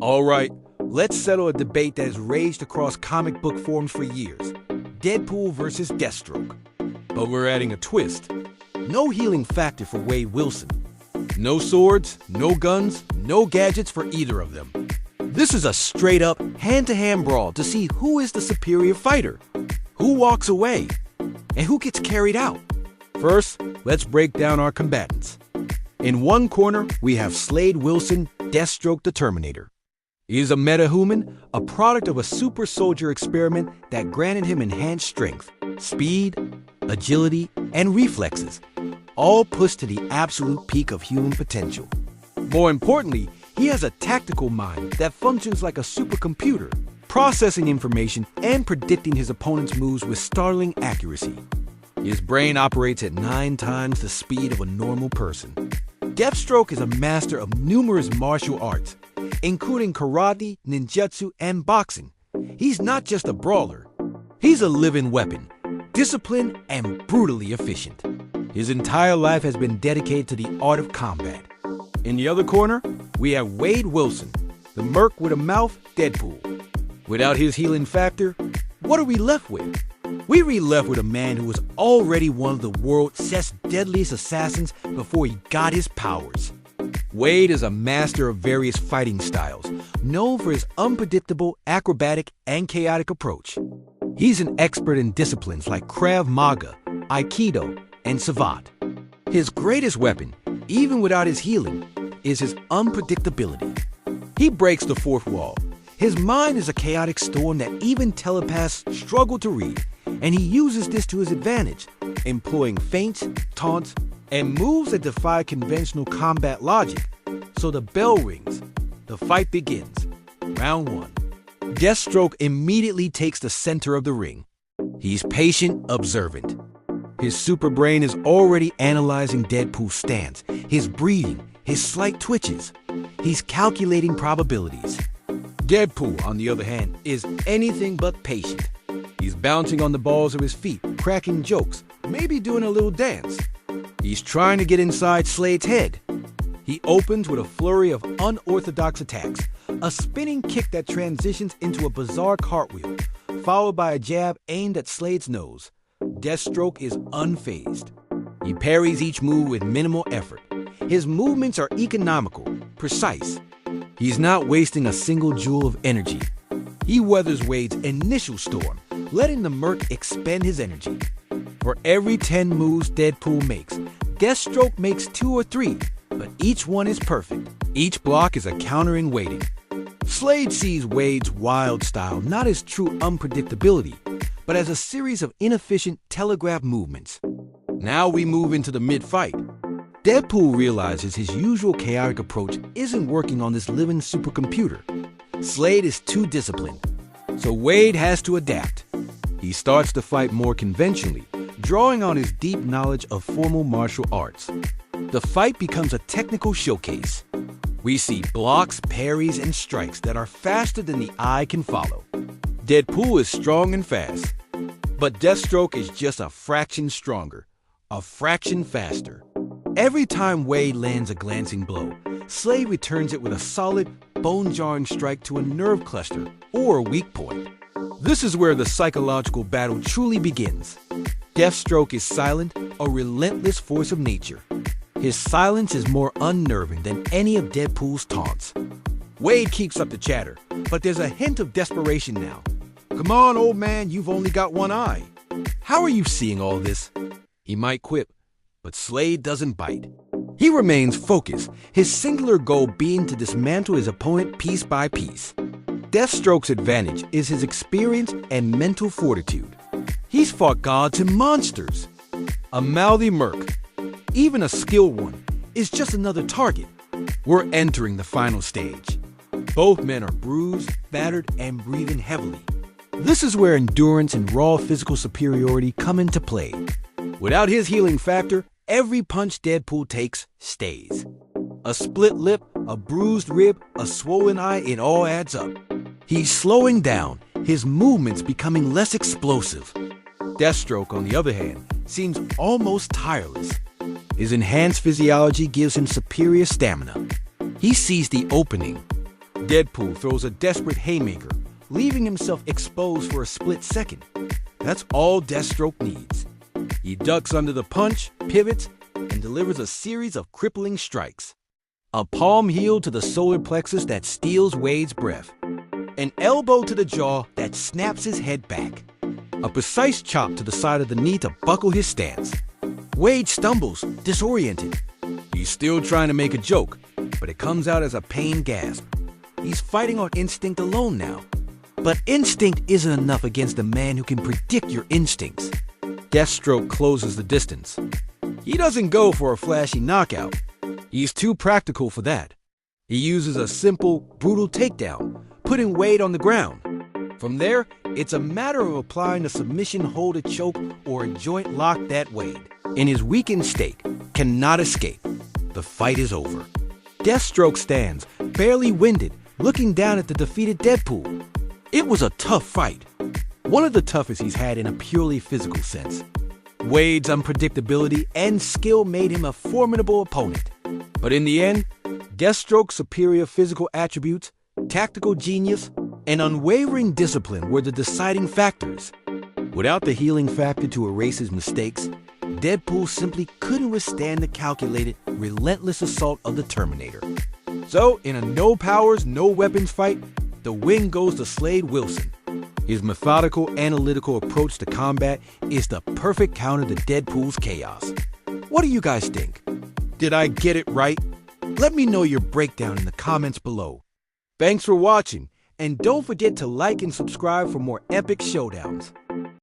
All right, let's settle a debate that has raged across comic book forums for years. Deadpool versus Deathstroke. But we're adding a twist. No healing factor for Wade Wilson. No swords, no guns, no gadgets for either of them. This is a straight-up, hand-to-hand brawl to see who is the superior fighter, who walks away, and who gets carried out. First, let's break down our combatants. In one corner, we have Slade Wilson, Deathstroke the Terminator. He is a metahuman, a product of a super soldier experiment that granted him enhanced strength, speed, agility, and reflexes, all pushed to the absolute peak of human potential. More importantly, he has a tactical mind that functions like a supercomputer, processing information and predicting his opponent's moves with startling accuracy. His brain operates at 9 times the speed of a normal person. Deathstroke is a master of numerous martial arts, including karate, ninjutsu, and boxing. He's not just a brawler. He's a living weapon, disciplined and brutally efficient. His entire life has been dedicated to the art of combat. In the other corner, we have Wade Wilson, the merc with a mouth, Deadpool. Without his healing factor, what are we left with? We're left with a man who was already one of the world's deadliest assassins before he got his powers. Wade is a master of various fighting styles, known for his unpredictable, acrobatic, and chaotic approach. He's an expert in disciplines like Krav Maga, Aikido, and Savate. His greatest weapon, even without his healing, is his unpredictability. He breaks the fourth wall. His mind is a chaotic storm that even telepaths struggle to read, and he uses this to his advantage, employing feints, taunts, and moves that defy conventional combat logic. So the bell rings. The fight begins. Round 1. Deathstroke immediately takes the center of the ring. He's patient, observant. His super brain is already analyzing Deadpool's stance, his breathing, his slight twitches. He's calculating probabilities. Deadpool, on the other hand, is anything but patient. He's bouncing on the balls of his feet, cracking jokes, maybe doing a little dance. He's trying to get inside Slade's head. He opens with a flurry of unorthodox attacks, a spinning kick that transitions into a bizarre cartwheel, followed by a jab aimed at Slade's nose. Deathstroke is unfazed. He parries each move with minimal effort. His movements are economical, precise. He's not wasting a single joule of energy. He weathers Wade's initial storm, letting the merc expend his energy. For every 10 moves Deadpool makes, Deathstroke makes 2 or 3, but each one is perfect. Each block is a counter in waiting. Slade sees Wade's wild style not as true unpredictability, but as a series of inefficient telegraph movements. Now we move into the mid-fight. Deadpool realizes his usual chaotic approach isn't working on this living supercomputer. Slade is too disciplined, so Wade has to adapt. He starts the fight more conventionally, drawing on his deep knowledge of formal martial arts. The fight becomes a technical showcase. We see blocks, parries, and strikes that are faster than the eye can follow. Deadpool is strong and fast, but Deathstroke is just a fraction stronger, a fraction faster. Every time Wade lands a glancing blow, Slade returns it with a solid, bone-jarring strike to a nerve cluster or a weak point. This is where the psychological battle truly begins. Deathstroke is silent, a relentless force of nature. His silence is more unnerving than any of Deadpool's taunts. Wade keeps up the chatter, but there's a hint of desperation now. "Come on, old man, you've only got one eye." "How are you seeing all this?" He might quip, but Slade doesn't bite. He remains focused, his singular goal being to dismantle his opponent piece by piece. Deathstroke's advantage is his experience and mental fortitude. He's fought gods and monsters. A mouthy merc, even a skilled one, is just another target. We're entering the final stage. Both men are bruised, battered, and breathing heavily. This is where endurance and raw physical superiority come into play. Without his healing factor, every punch Deadpool takes stays. A split lip, a bruised rib, a swollen eye, it all adds up. He's slowing down, his movements becoming less explosive. Deathstroke, on the other hand, seems almost tireless. His enhanced physiology gives him superior stamina. He sees the opening. Deadpool throws a desperate haymaker, leaving himself exposed for a split second. That's all Deathstroke needs. He ducks under the punch, pivots, and delivers a series of crippling strikes. A palm heel to the solar plexus that steals Wade's breath. An elbow to the jaw that snaps his head back. A precise chop to the side of the knee to buckle his stance. Wade stumbles, disoriented. He's still trying to make a joke, but it comes out as a pained gasp. He's fighting on instinct alone now. But instinct isn't enough against a man who can predict your instincts. Deathstroke closes the distance. He doesn't go for a flashy knockout. He's too practical for that. He uses a simple, brutal takedown, putting Wade on the ground. From there, it's a matter of applying a submission hold, a choke, or a joint lock that Wade, in his weakened state, cannot escape. The fight is over. Deathstroke stands, barely winded, looking down at the defeated Deadpool. It was a tough fight. One of the toughest he's had in a purely physical sense. Wade's unpredictability and skill made him a formidable opponent. But in the end, Deathstroke's superior physical attributes, tactical genius, and unwavering discipline were the deciding factors. Without the healing factor to erase his mistakes, Deadpool simply couldn't withstand the calculated, relentless assault of the Terminator. So, in a no powers, no weapons fight, the win goes to Slade Wilson. His methodical, analytical approach to combat is the perfect counter to Deadpool's chaos. What do you guys think? Did I get it right? Let me know your breakdown in the comments below. Thanks for watching, and don't forget to like and subscribe for more epic showdowns.